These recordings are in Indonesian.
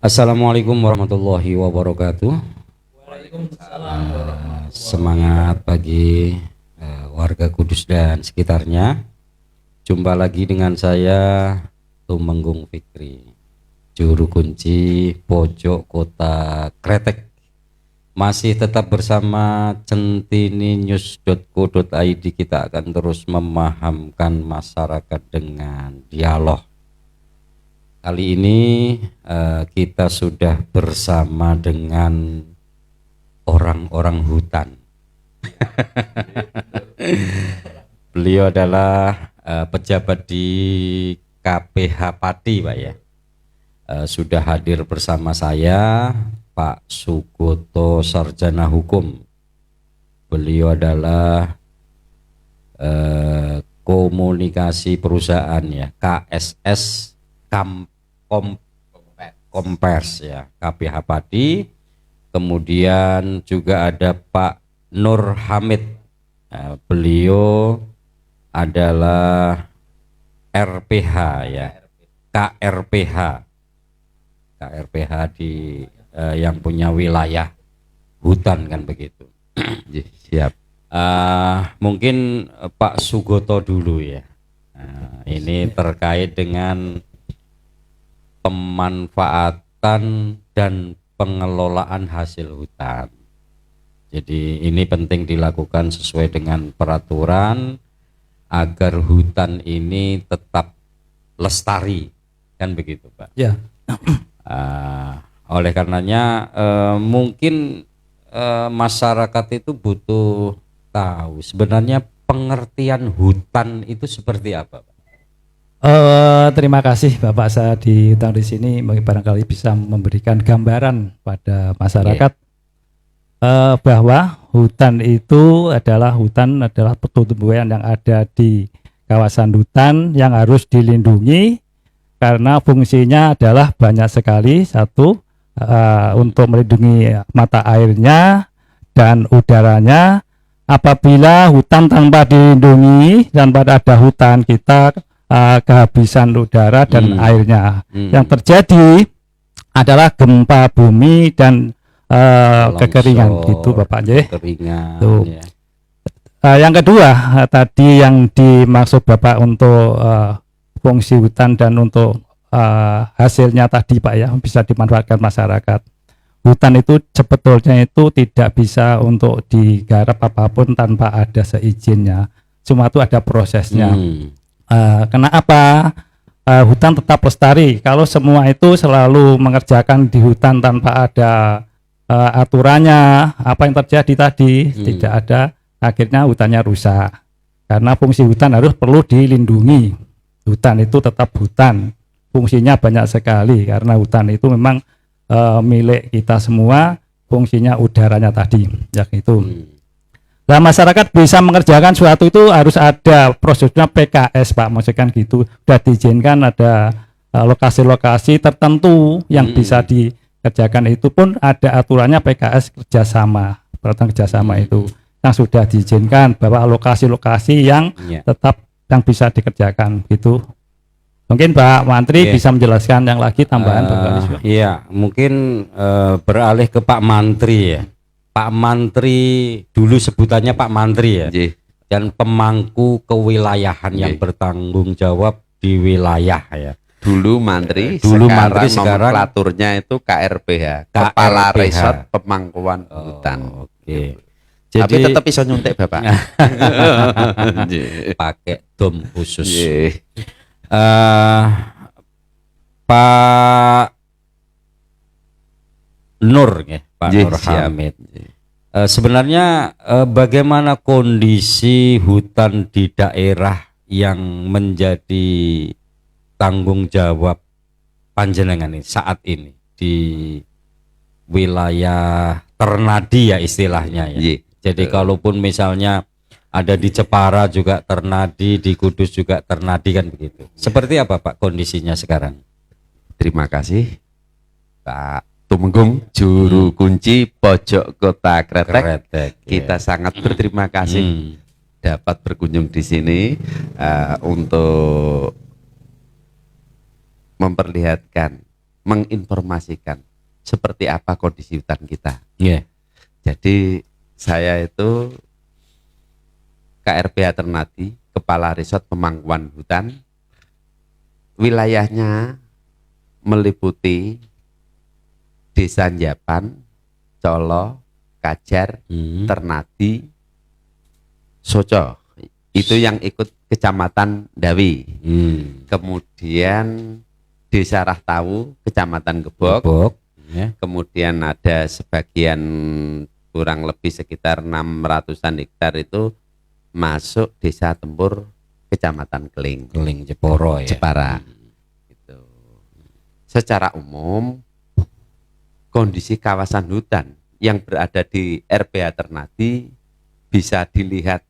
Assalamualaikum warahmatullahi wabarakatuh. Waalaikumsalam. Semangat bagi warga Kudus dan sekitarnya. Jumpa lagi dengan saya Tumenggung Fikri, juru kunci pojok kota Kretek. Masih tetap bersama centininews.co.id. Kita akan terus memahamkan masyarakat dengan dialog. Kali ini kita sudah bersama dengan orang-orang hutan. Beliau adalah pejabat di KPH Pati, Pak ya. Sudah hadir bersama saya Pak Sugoto, sarjana hukum. Beliau adalah komunikasi perusahaan ya, KSS Kompers ya, KPH Pati. Kemudian juga ada Pak Nur Hamid, beliau adalah RPH ya, KRPH di yang punya wilayah hutan kan begitu. Siap. Mungkin Pak Sugoto dulu ya. Ini terkait dengan pemanfaatan dan pengelolaan hasil hutan. Jadi ini penting dilakukan sesuai dengan peraturan agar hutan ini tetap lestari, kan begitu Pak? Ya. Oleh karenanya mungkin masyarakat itu butuh tahu sebenarnya pengertian hutan itu seperti apa Pak? Terima kasih Bapak, saya diundang di sini barangkali bisa memberikan gambaran pada masyarakat bahwa hutan itu adalah tumbuhan yang ada di kawasan hutan yang harus dilindungi karena fungsinya adalah banyak sekali. Satu, untuk melindungi mata airnya dan udaranya. Apabila hutan tanpa dilindungi, tanpa ada hutan, kita kehabisan udara dan airnya. Yang terjadi adalah gempa bumi dan kekeringan gitu Bapak ya. Kekeringan. Yang kedua tadi yang dimaksud Bapak untuk fungsi hutan dan untuk hasilnya tadi Pak ya, bisa dimanfaatkan masyarakat. Hutan itu sebetulnya itu tidak bisa untuk digarap apapun tanpa ada seizinnya. Semua itu ada prosesnya. Kenapa hutan tetap lestari? Kalau semua itu selalu mengerjakan di hutan tanpa ada aturannya, apa yang terjadi tadi? Tidak ada, akhirnya hutannya rusak. Karena fungsi hutan harus perlu dilindungi. Hutan itu tetap hutan, fungsinya banyak sekali karena hutan itu memang milik kita semua. Fungsinya udaranya tadi, ya gitu. Nah, masyarakat bisa mengerjakan suatu itu harus ada prosedurnya PKS Pak, maksudnya gitu. Sudah diizinkan ada lokasi-lokasi tertentu yang bisa dikerjakan, itu pun ada aturannya PKS kerjasama, peraturan kerjasama itu yang sudah diizinkan bahwa lokasi-lokasi yang tetap yang bisa dikerjakan gitu. Mungkin Pak Mantri bisa menjelaskan yang lagi tambahan. Iya, mungkin beralih ke Pak Mantri ya. Pak Mantri dulu sebutannya Pak Mantri ya, dan pemangku kewilayahan yang bertanggung jawab di wilayah ya. Dulu Mantri, sekarang nomenklaturnya itu KRPH, Kepala Resort Pemangkuan Hutan. Oke. Jadi, tapi tetap bisa nyuntik Bapak. Pakai dom khusus. Pak Nur ya, Pak Nur Hamid. Sebenarnya bagaimana kondisi hutan di daerah yang menjadi tanggung jawab panjenengan ini saat ini di wilayah Ternadi ya istilahnya ya. Jadi kalaupun misalnya ada di Jepara juga Ternadi, di Kudus juga Ternadi kan begitu. Seperti apa Pak kondisinya sekarang? Terima kasih Pak Tumenggung, juru kunci pojok kota Kretek. Kita sangat berterima kasih dapat berkunjung di sini untuk memperlihatkan menginformasikan seperti apa kondisi hutan kita. Yeah. Jadi saya itu KRPH Ternate, Kepala Resort Pemangkuan Hutan. Wilayahnya meliputi Desa Njapan, Colo, Kajar, Ternate, Soco. Itu yang ikut Kecamatan Dawi. Kemudian Desa Rahtawu, Kecamatan Gebok. Yeah. Kemudian ada sebagian kurang lebih sekitar 600-an hektar itu masuk Desa Tempur, Kecamatan Keling Jeporo ya. Jepara. Gitu. Secara umum kondisi kawasan hutan yang berada di RPH Ternate bisa dilihat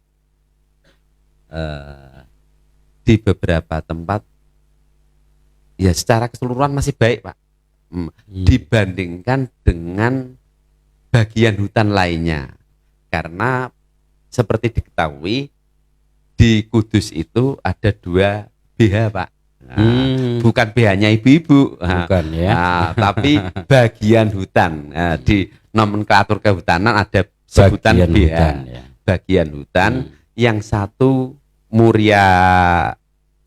di beberapa tempat ya secara keseluruhan masih baik, Pak. Dibandingkan dengan bagian hutan lainnya, karena seperti diketahui di Kudus itu ada 2 BH, Pak. Bukan BH-nya ibu-ibu, Bukan ya. tapi bagian hutan. Di nomenklatur kehutanan ada sebutan Bagian BH, hutan, ya. bagian hutan. Yang satu Muria,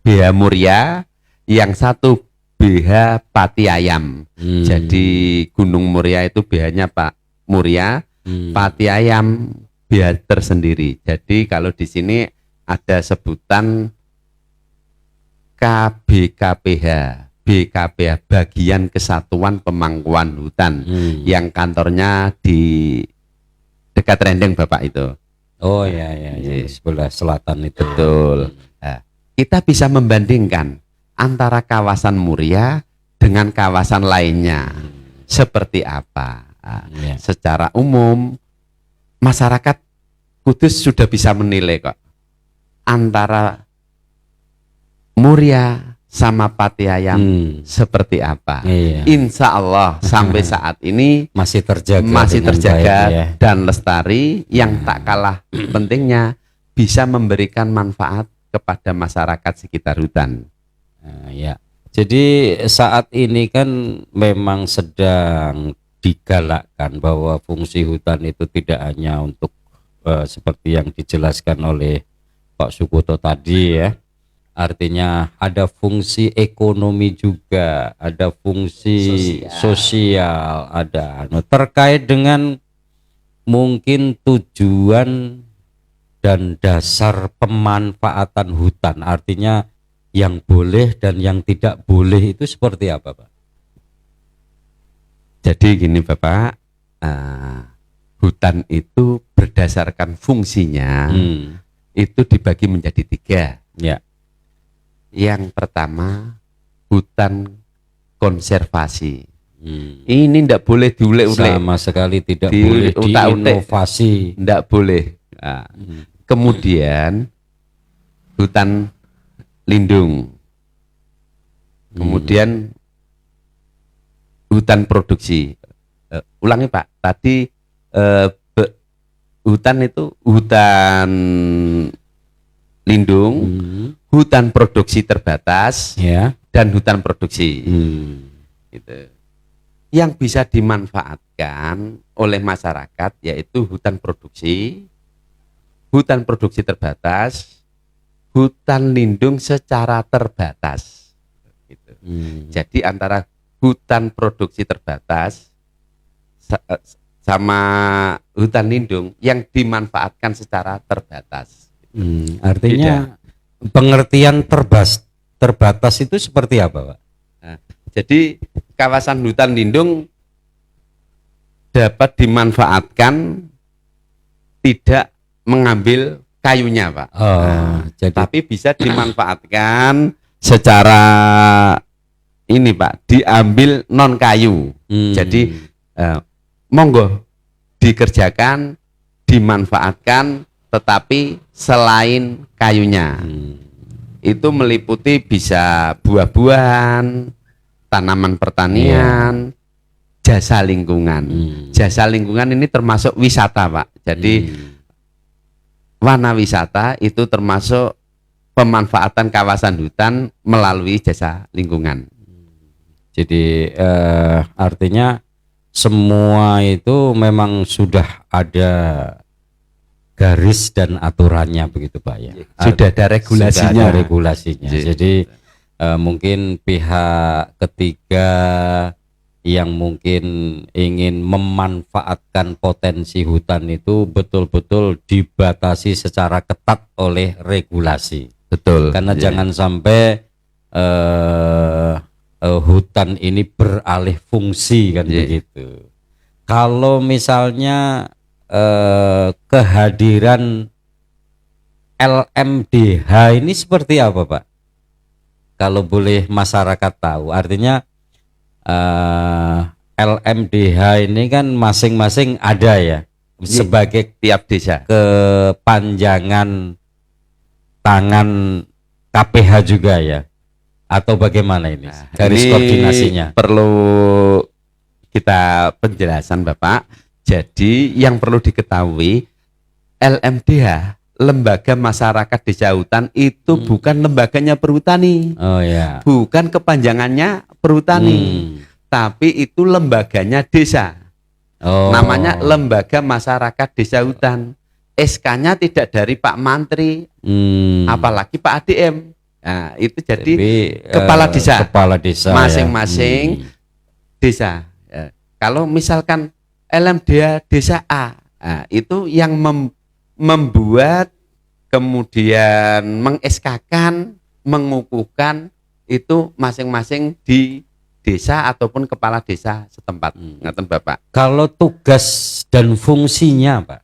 BH Muria, yang satu BH Pati Ayam. Jadi Gunung Muria itu BH-nya Pak Muria, Pati Ayam BH tersendiri. Jadi kalau di sini ada sebutan KBKPH, BKPH, Bagian Kesatuan Pemangkuan Hutan, yang kantornya di dekat Rendeng, Bapak itu. Oh ya, sebelah selatan itu. Betul. Nah, kita bisa membandingkan antara kawasan Muria dengan kawasan lainnya seperti apa. Secara umum masyarakat Kudus sudah bisa menilai kok antara Muria sama Pati Ayam seperti apa. Insya Allah sampai saat ini masih terjaga baik, ya. Dan lestari yang tak kalah pentingnya bisa memberikan manfaat kepada masyarakat sekitar hutan. Ya. Jadi saat ini kan memang sedang digalakkan bahwa fungsi hutan itu tidak hanya untuk seperti yang dijelaskan oleh Pak Sukoto tadi ya. Artinya ada fungsi ekonomi juga, ada fungsi sosial, ada terkait dengan mungkin tujuan dan dasar pemanfaatan hutan. Artinya yang boleh dan yang tidak boleh itu seperti apa, Pak? Jadi gini Bapak, hutan itu berdasarkan fungsinya itu dibagi menjadi 3. Ya. Yang pertama hutan konservasi. Ini tidak boleh diulek-ulek, sama sekali tidak boleh diinovasi, tidak boleh. Kemudian hutan lindung, kemudian hutan produksi. Ulangi Pak, tadi hutan itu hutan lindung, hutan produksi terbatas, ya, dan hutan produksi. Gitu. Yang bisa dimanfaatkan oleh masyarakat yaitu hutan produksi terbatas, hutan lindung secara terbatas. Gitu. Jadi antara hutan produksi terbatas sama hutan lindung yang dimanfaatkan secara terbatas. Artinya pengertian terbatas itu seperti apa, Pak? Nah, jadi kawasan hutan lindung dapat dimanfaatkan tidak mengambil kayunya, Pak. Jadi tapi bisa dimanfaatkan secara ini, Pak, diambil non kayu. Jadi monggo dikerjakan, dimanfaatkan, tetapi selain kayunya. Itu meliputi bisa buah-buahan, tanaman pertanian, jasa lingkungan. Jasa lingkungan ini termasuk wisata, Pak. Jadi warna wisata itu termasuk pemanfaatan kawasan hutan melalui jasa lingkungan. Jadi artinya semua itu memang sudah ada garis dan aturannya begitu Pak ya. Sudah ada regulasinya. Sudah ada regulasinya. Iya. Jadi mungkin pihak ketiga yang mungkin ingin memanfaatkan potensi hutan itu betul-betul dibatasi secara ketat oleh regulasi. Betul. Karena Iya. jangan sampai hutan ini beralih fungsi kan Iya. begitu. Kalau misalnya kehadiran LMDH ini seperti apa Pak? Kalau boleh masyarakat tahu, artinya LMDH ini kan masing-masing ada ya sebagai Tiap desa. kepanjangan tangan KPH juga ya, atau bagaimana ini garis Ini koordinasinya? perlu kita penjelasan Bapak. Jadi yang perlu diketahui, LMDH, Lembaga Masyarakat Desa Hutan, itu bukan lembaganya perhutani, Oh ya. bukan kepanjangannya perhutani, tapi itu lembaganya desa. Oh. Namanya Lembaga Masyarakat Desa Hutan. SK-nya tidak dari Pak Mantri, apalagi Pak ADM. Nah, itu jadi kepala desa. Kepala desa. Masing-masing desa. Ya. Kalau misalkan LMDH desa A, nah, itu yang membuat, kemudian meng-SK-kan, mengukuhkan, itu masing-masing di desa ataupun kepala desa setempat. Ngaten Bapak. Kalau tugas dan fungsinya Pak?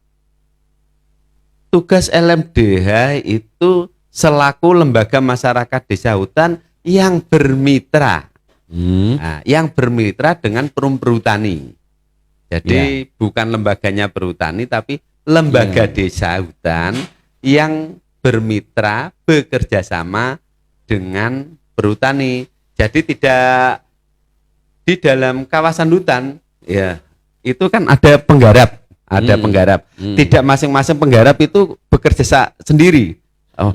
Tugas LMDH itu selaku lembaga masyarakat desa hutan yang bermitra. Nah, yang bermitra dengan perum perhutani. Jadi bukan lembaganya perhutani, tapi lembaga desa hutan yang bermitra, bekerja sama dengan perhutani. Jadi tidak di dalam kawasan hutan, ya itu kan ada penggarap, penggarap. Tidak masing-masing penggarap itu bekerja sendiri. Oh,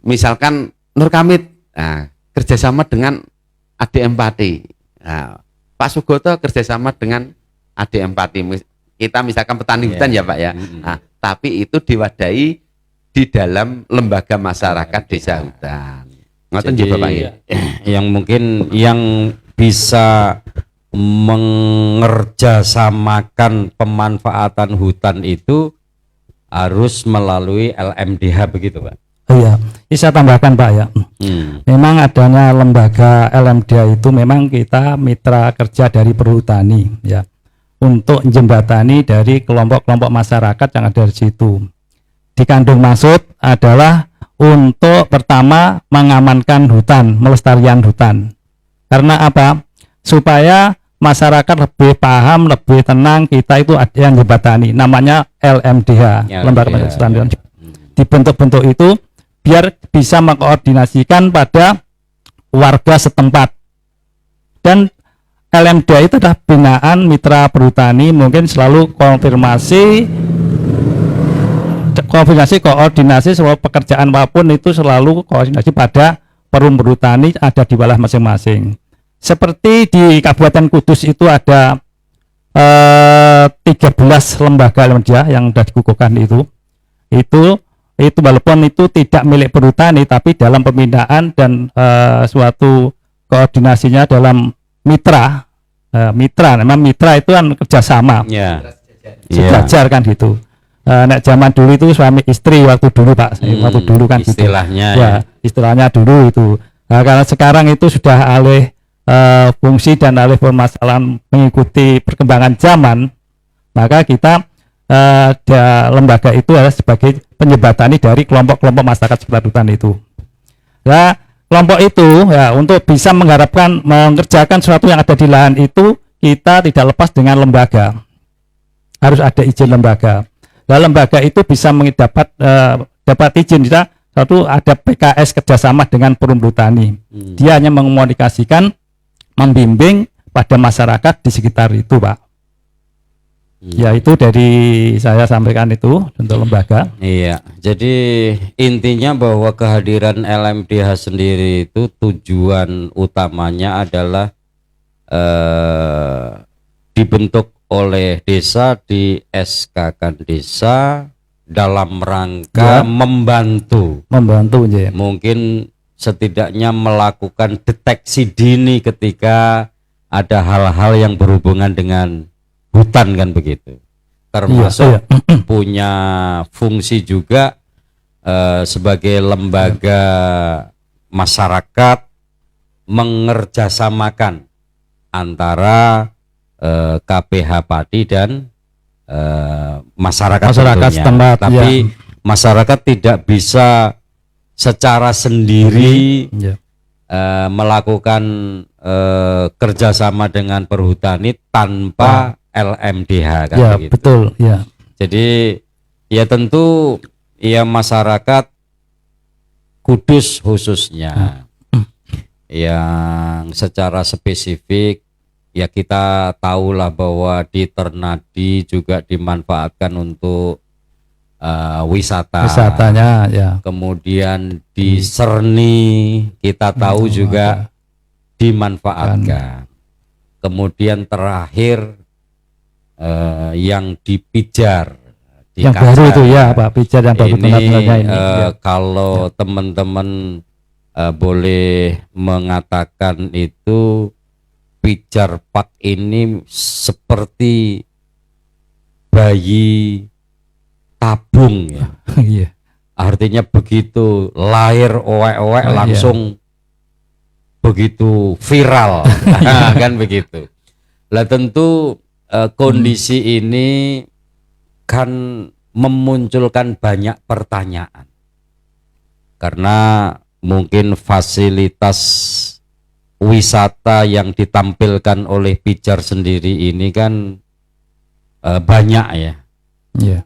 misalkan Nurkamit, nah, kerjasama dengan ADM Pati. Nah, Pak Sugoto kerjasama dengan ADM Pati. Kita misalkan petani hutan ya Pak ya. Nah, tapi itu diwadahi di dalam lembaga masyarakat desa hutan. Ngoten nggih Bapak ya. Yang mungkin yang bisa mengerjasamakan pemanfaatan hutan itu harus melalui LMDH begitu Pak? Oh iya, bisa tambahkan Pak ya. Memang adanya lembaga LMDH itu memang kita mitra kerja dari perhutani ya, untuk jembatani dari kelompok-kelompok masyarakat yang ada di situ. Dikandung maksud adalah untuk pertama mengamankan hutan, melestarikan hutan. Karena apa? Supaya masyarakat lebih paham, lebih tenang, kita itu ada yang jembatani, namanya LMDH, Lembaga Masyarakat. Dibentuk-bentuk itu biar bisa mengkoordinasikan pada warga setempat. Dan LMDH itu adalah binaan mitra perhutani, mungkin selalu koordinasi semua pekerjaan apapun itu selalu koordinasi pada perum perhutani ada di wilayah masing-masing. Seperti di Kabupaten Kudus itu ada 13 lembaga LMDH yang sudah dikukuhkan itu walaupun itu tidak milik perhutani tapi dalam pembinaan dan suatu koordinasinya dalam mitra. Memang mitra itu kan kerjasama, sejajar kan gitu. Nek zaman dulu itu suami istri waktu dulu Pak, waktu dulu kan istilahnya gitu. Istilahnya dulu itu. Nah, karena sekarang itu sudah alih fungsi dan alih permasalahan mengikuti perkembangan zaman, maka kita lembaga itu adalah sebagai penjembatani dari kelompok-kelompok masyarakat sekitar hutan itu. Nah, kelompok itu ya untuk bisa mengerjakan sesuatu yang ada di lahan itu kita tidak lepas dengan lembaga. Harus ada izin lembaga. Nah, lembaga itu bisa dapat izin kita satu ada PKS kerjasama dengan perum perhutani. Dia hanya mengomunikasikan, membimbing pada masyarakat di sekitar itu Pak. Ya itu dari saya sampaikan itu untuk lembaga. Iya, jadi intinya bahwa kehadiran LMDH sendiri itu tujuan utamanya adalah dibentuk oleh desa, di SK-kan desa dalam rangka Ya. membantu nggih. mungkin setidaknya melakukan deteksi dini ketika ada hal-hal yang berhubungan dengan hutan, kan begitu, termasuk punya fungsi juga sebagai lembaga masyarakat mengerjasamakan antara KPH Pati dan masyarakat tentunya. Setempat, tapi masyarakat tidak bisa secara sendiri melakukan kerjasama dengan perhutani tanpa LMDH, kan begitu. Betul, ya. Jadi ya tentu ya masyarakat Kudus khususnya yang secara spesifik ya kita tahulah bahwa di Ternadi juga dimanfaatkan untuk wisatanya, ya. Kemudian di Serni kita tahu juga dimanfaatkan. Kemudian terakhir yang di Pijar, di yang Kajar, baru itu ya Pak, Pijar yang baru benar-benarnya ini. Kalau teman-teman boleh mengatakan itu Pijar Park ini seperti bayi tabung ya. Iya. Artinya begitu lahir owek-owek langsung begitu viral. Kan begitu. Lah tentu kondisi ini kan memunculkan banyak pertanyaan. Karena mungkin fasilitas wisata yang ditampilkan oleh Pijar sendiri ini kan banyak ya.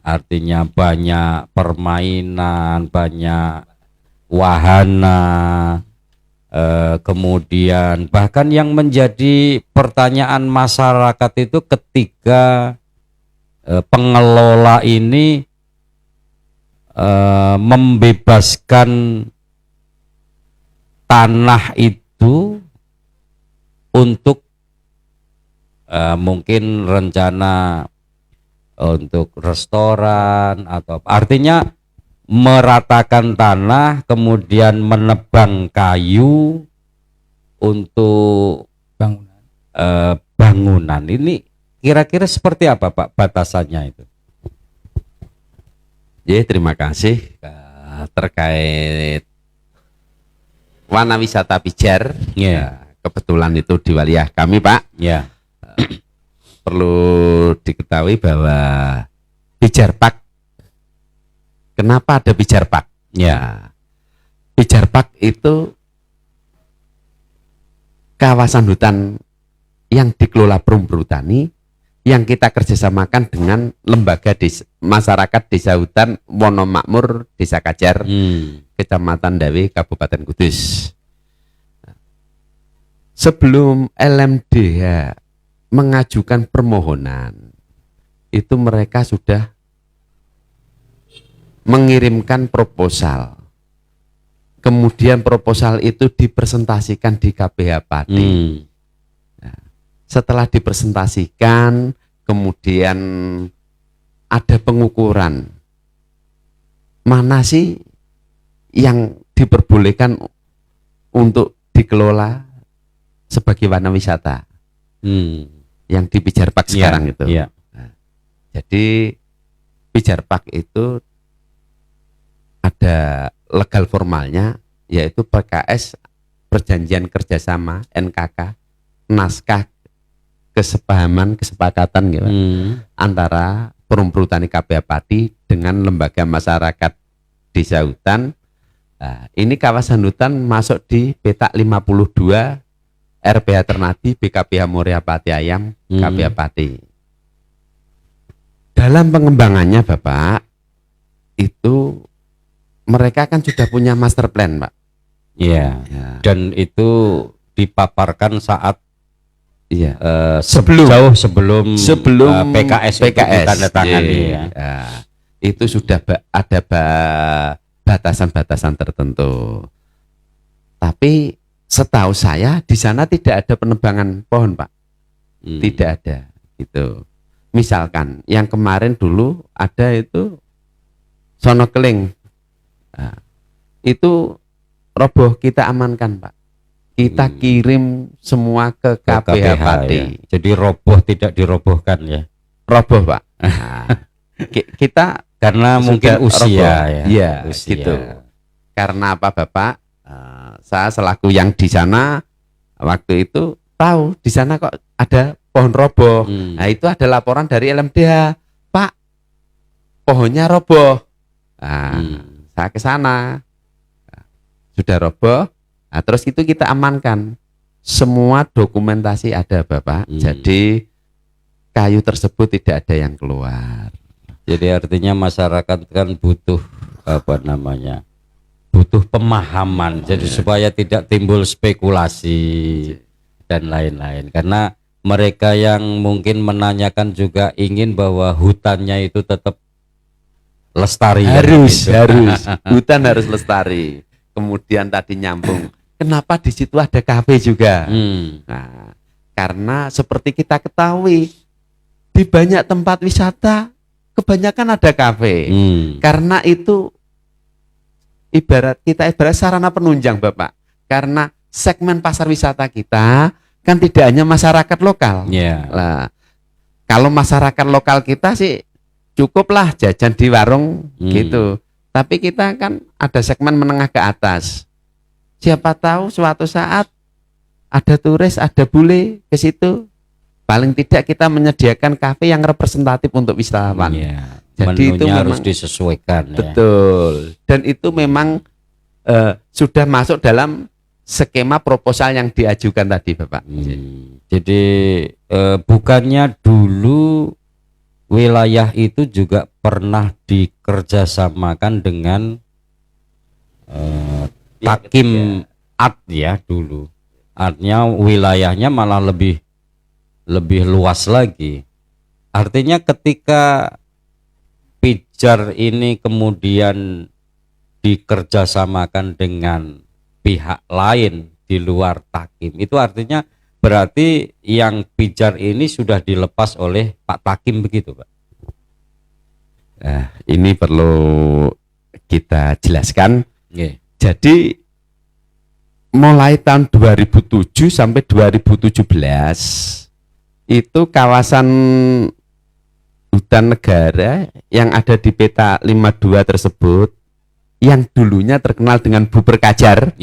Artinya banyak permainan, banyak wahana, kemudian bahkan yang menjadi pertanyaan masyarakat itu ketika pengelola ini membebaskan tanah itu untuk mungkin rencana untuk restoran atau artinya meratakan tanah kemudian menebang kayu untuk bangunan. Ini kira-kira seperti apa Pak batasannya itu? Ya, terima kasih terkait Wana Wisata Pijar. Kebetulan itu di wilayah kami Pak. Perlu diketahui bahwa Pijar Park, kenapa ada Pijar Park? Pijar Park itu kawasan hutan yang dikelola Perum Perhutani yang kita kerjasamakan dengan lembaga desa, masyarakat desa hutan Wonomakmur Desa Kajar, Kecamatan Dawe, Kabupaten Kudus. Sebelum LMDH mengajukan permohonan, itu mereka sudah mengirimkan proposal. Kemudian proposal itu dipresentasikan di KPH Pati. Setelah dipresentasikan, kemudian ada pengukuran. Mana sih yang diperbolehkan untuk dikelola sebagai wana wisata? Yang di Pijar Park sekarang itu. Nah, jadi Pijar Park itu ada legal formalnya, yaitu PKS, perjanjian kerjasama, NKK, naskah kesepahaman kesepakatan gitu, antara Perum Perhutani KPH Pati dengan lembaga masyarakat desa hutan. Nah, ini kawasan hutan masuk di petak 52 RPH Ternadi, BKPH Muria Pati Ayam, KPH Pati. Dalam pengembangannya Bapak, itu mereka kan sudah punya master plan Pak. Dan itu dipaparkan saat sebelum PKS tanda tangan itu sudah ada batasan-batasan tertentu. Tapi setahu saya di sana tidak ada penebangan pohon Pak. Tidak ada gitu. Misalkan yang kemarin dulu ada itu Sono Keling. Nah, itu roboh, kita amankan Pak. Kita kirim semua ke KPH Pati. Ya. Jadi roboh tidak dirobohkan ya. Roboh Pak. Nah, kita karena mungkin usia roboh. ya. Iya, usia. gitu. Karena apa Bapak? Saya selaku yang di sana waktu itu tahu di sana kok ada pohon roboh. Nah, itu ada laporan dari LMDH, Pak, pohonnya roboh. Nah, saya ke sana, sudah roboh. Nah, terus itu kita amankan, semua dokumentasi ada Bapak. Jadi kayu tersebut tidak ada yang keluar. Jadi artinya masyarakat kan butuh butuh pemahaman. Jadi supaya tidak timbul spekulasi dan lain-lain. Karena mereka yang mungkin menanyakan juga ingin bahwa hutannya itu tetap lestari. Harus. Hutan harus lestari. Kemudian tadi nyambung, kenapa di situ ada kafe juga? Nah, karena seperti kita ketahui di banyak tempat wisata kebanyakan ada kafe. Karena itu ibarat sarana penunjang Bapak. Karena segmen pasar wisata kita kan tidak hanya masyarakat lokal. Nah, kalau masyarakat lokal kita sih cukuplah jajan di warung gitu. Tapi kita kan ada segmen menengah ke atas. Siapa tahu suatu saat ada turis, ada bule ke situ. Paling tidak kita menyediakan kafe yang representatif untuk wisatawan. Jadi itu harus memang disesuaikan. Betul. Dan itu memang sudah masuk dalam skema proposal yang diajukan tadi Bapak. Jadi bukannya dulu wilayah itu juga pernah dikerjasamakan dengan Takim Art ya dulu. Artinya wilayahnya malah lebih luas lagi. Artinya ketika Pijar ini kemudian dikerjasamakan dengan pihak lain di luar Takim, itu artinya berarti yang Pijar ini sudah dilepas oleh Pak Takim begitu Pak? Nah, ini perlu kita jelaskan. Jadi mulai tahun 2007 sampai 2017 itu kawasan hutan negara yang ada di peta 52 tersebut yang dulunya terkenal dengan Buber Kajar,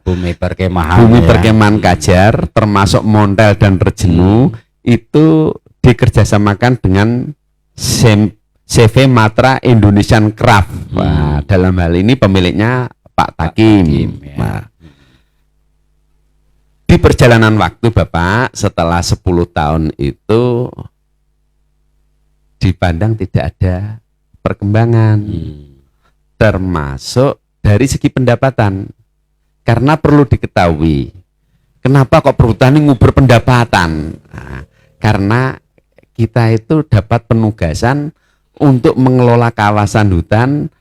bumi perkemahan, perkemahan Kajar, termasuk Montel dan Rejenu, itu dikerjasamakan dengan CV Matra Indonesian Craft. Dalam hal ini pemiliknya Pak Takim. Di perjalanan waktu Bapak, setelah 10 tahun itu dipandang tidak ada perkembangan. Termasuk dari segi pendapatan, karena perlu diketahui kenapa kok perhutani ngubur pendapatan. Nah, karena kita itu dapat penugasan untuk mengelola kawasan hutan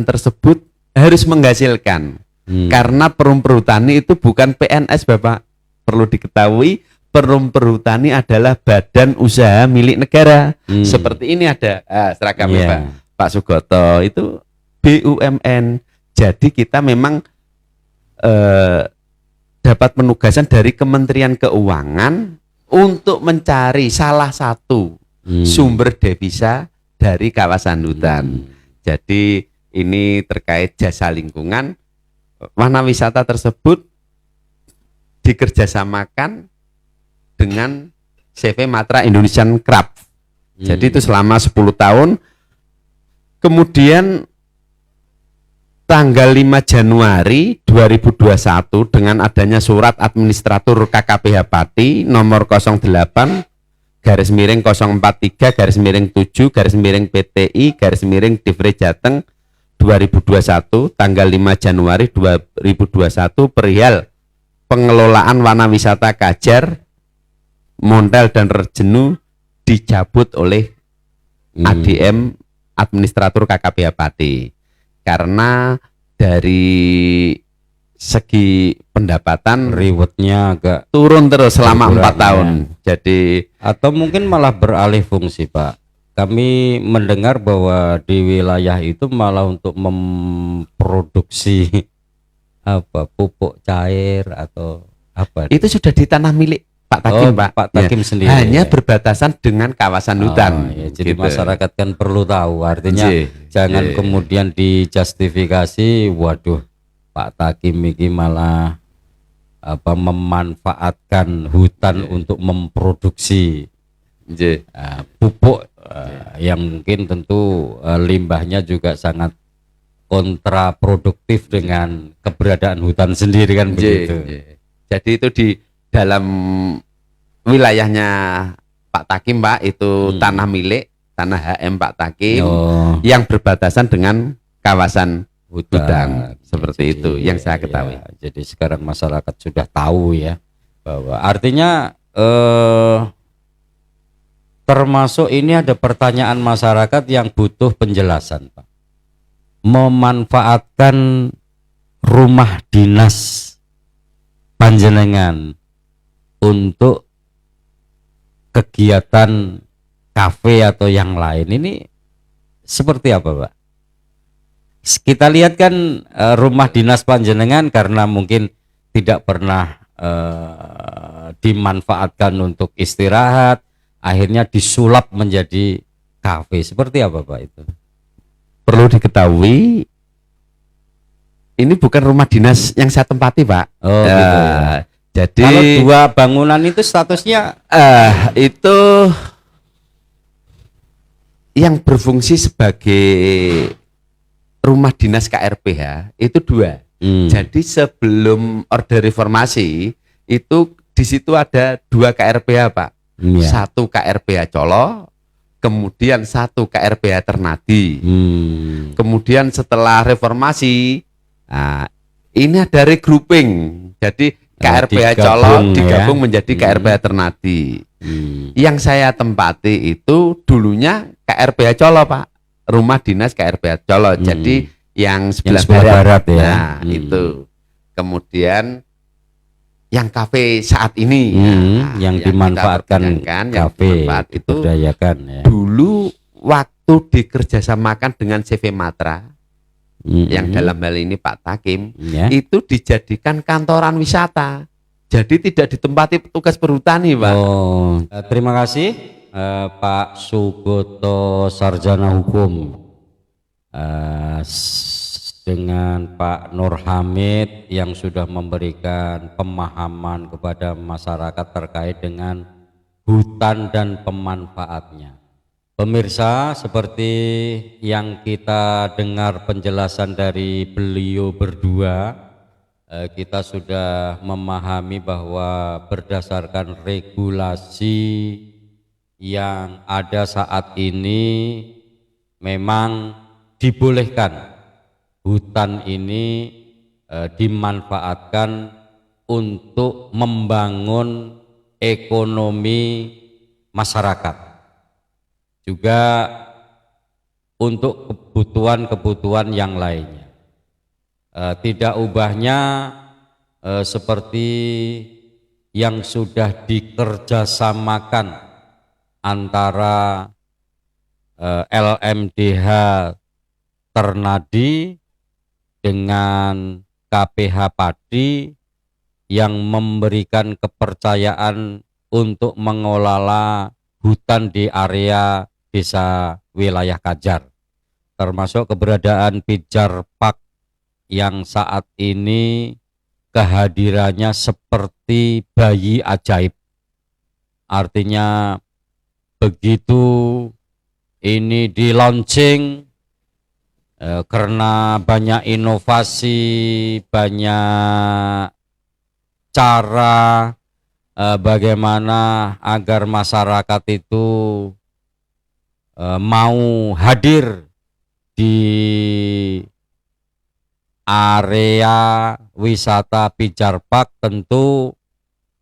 tersebut harus menghasilkan. Karena perum perhutani itu bukan PNS Bapak, perlu diketahui perum perhutani adalah badan usaha milik negara. Seperti ini ada seragam Pak Sugoto itu BUMN. Jadi kita memang dapat penugasan dari Kementerian Keuangan untuk mencari salah satu sumber devisa dari kawasan hutan. Jadi ini terkait jasa lingkungan, warna wisata tersebut dikerjasamakan dengan CV Matra Indonesian Craft. Jadi itu selama 10 tahun. Kemudian tanggal 5 Januari 2021 dengan adanya surat administratur KKPH Pati nomor 08-43-7-PTI-Divre Jateng 2021 tanggal 5 Januari 2021 perihal pengelolaan warna wisata Kajar, Montel dan Rejenu dicabut oleh ADM administratur KKPH Pati. Karena dari segi pendapatan Rewardnya agak turun terus selama berkurang, 4 tahun. Jadi atau mungkin malah beralih fungsi, Pak. Kami mendengar bahwa di wilayah itu malah untuk memproduksi apa pupuk cair atau apa? itu sudah di tanah milik Pak Takim, Pak. Pak Takim sendiri. Hanya ya. berbatasan dengan kawasan hutan. Ya, jadi gitu. masyarakat kan perlu tahu. Artinya jangan kemudian dijustifikasi, waduh, Pak Takim ini malah apa memanfaatkan hutan untuk memproduksi pupuk yang mungkin tentu limbahnya juga sangat kontraproduktif dengan keberadaan hutan sendiri kan begitu. Jadi itu di dalam wilayahnya Pak Takim, Pak, itu tanah milik, tanah HM Pak Takim yang berbatasan dengan kawasan hutan. Seperti itu yang saya ketahui. Ya, jadi sekarang masyarakat sudah tahu ya bahwa artinya termasuk ini ada pertanyaan masyarakat yang butuh penjelasan, Pak. Memanfaatkan rumah dinas panjenengan untuk kegiatan kafe atau yang lain ini seperti apa, Pak? Kita lihat kan rumah dinas panjenengan karena mungkin tidak pernah dimanfaatkan untuk istirahat, akhirnya disulap menjadi kafe. Seperti apa, Pak, itu? Perlu diketahui ini bukan rumah dinas yang saya tempati, Pak. Oh, gitu ya. Jadi kalau dua bangunan itu statusnya itu yang berfungsi sebagai rumah dinas KRPH itu 2. Jadi sebelum Orde Reformasi itu di situ ada 2 KRPH, Pak. Satu KRPH Colo, kemudian 1 KRPH Ternadi. Kemudian setelah reformasi, ini ada regrouping. Jadi KRPH Colo digabung menjadi KRPH Ternadi. Yang saya tempati itu dulunya KRPH Colo, Pak. Rumah dinas KRPH Colo. Jadi yang sebelah barat ya. Nah, itu. Kemudian yang kafe saat ini yang dimanfaatkan kafe itu ya. Dulu waktu dikerjasamakan dengan CV Matra yang dalam hal ini Pak Takim itu dijadikan kantoran wisata, jadi tidak ditempati petugas perhutani, Pak. Terima kasih Pak Sugoto Sarjana Hukum dengan Pak Nur Hamid yang sudah memberikan pemahaman kepada masyarakat terkait dengan hutan dan pemanfaatnya. Pemirsa, seperti yang kita dengar penjelasan dari beliau berdua, kita sudah memahami bahwa berdasarkan regulasi yang ada saat ini memang dibolehkan hutan ini dimanfaatkan untuk membangun ekonomi masyarakat, juga untuk kebutuhan-kebutuhan yang lainnya. Tidak ubahnya seperti yang sudah dikerjasamakan antara LMDH Ternadi dengan KPH Padi yang memberikan kepercayaan untuk mengelola hutan di area desa wilayah Kajar, termasuk keberadaan Pijar Park yang saat ini kehadirannya seperti bayi ajaib. Artinya begitu ini di launching, karena banyak inovasi, banyak cara bagaimana agar masyarakat itu mau hadir di area wisata Pijar Park. Tentu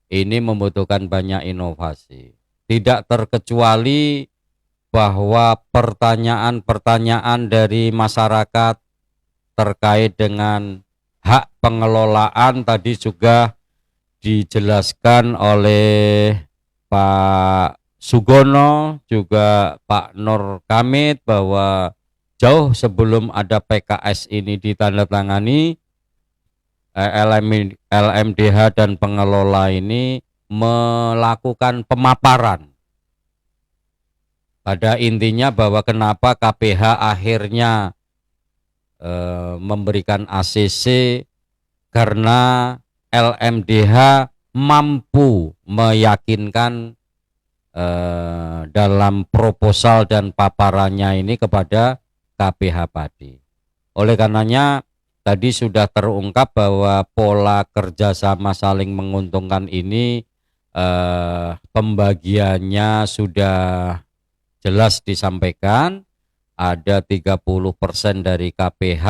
ini membutuhkan banyak inovasi. Tidak terkecuali bahwa pertanyaan-pertanyaan dari masyarakat terkait dengan hak pengelolaan tadi juga dijelaskan oleh Pak Sugono juga Pak Nur Kamit bahwa jauh sebelum ada PKS ini ditandatangani, LMDH dan pengelola ini melakukan pemaparan. Pada intinya bahwa kenapa KPH akhirnya memberikan ACC, karena LMDH mampu meyakinkan dalam proposal dan paparannya ini kepada KPH Padi. Oleh karenanya tadi sudah terungkap bahwa pola kerjasama saling menguntungkan ini pembagiannya sudah jelas disampaikan. Ada 30% dari KPH,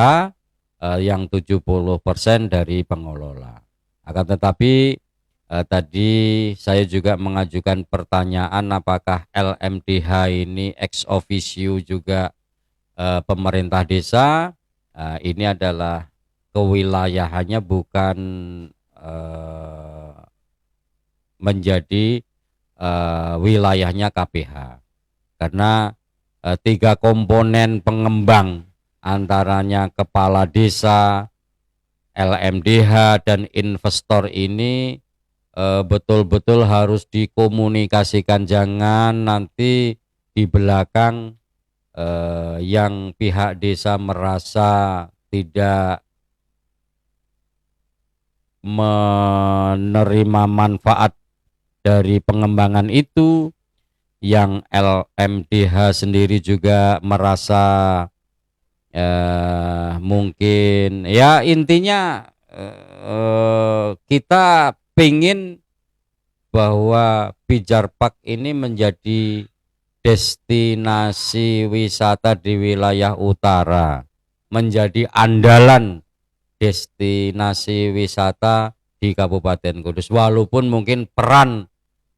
yang 70% dari pengelola. Akan tetapi tadi saya juga mengajukan pertanyaan apakah LMDH ini ex officio juga pemerintah desa. Ini adalah kewilayahannya, bukan menjadi wilayahnya KPH. Karena 3 komponen pengembang, antaranya kepala desa, LMDH, dan investor ini betul-betul harus dikomunikasikan. Jangan nanti di belakang yang pihak desa merasa tidak menerima manfaat dari pengembangan itu, yang LMDH sendiri juga merasa mungkin ya intinya kita pingin bahwa Pijar Park ini menjadi destinasi wisata di wilayah utara, menjadi andalan destinasi wisata di Kabupaten Kudus. Walaupun mungkin peran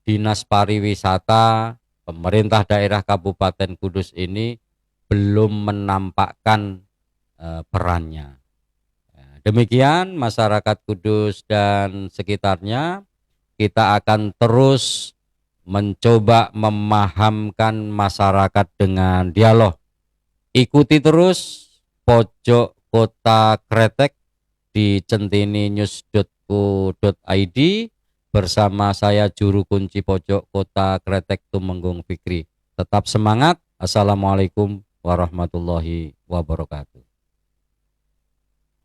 Dinas Pariwisata, pemerintah daerah Kabupaten Kudus ini belum menampakkan perannya. Demikian masyarakat Kudus dan sekitarnya, kita akan terus mencoba memahamkan masyarakat dengan dialog. Ikuti terus Pojok Kota Kretek di centininews.co.id bersama saya juru kunci Pojok Kota Kretek Tumenggung Fikri. Tetap semangat. Assalamualaikum warahmatullahi wabarakatuh.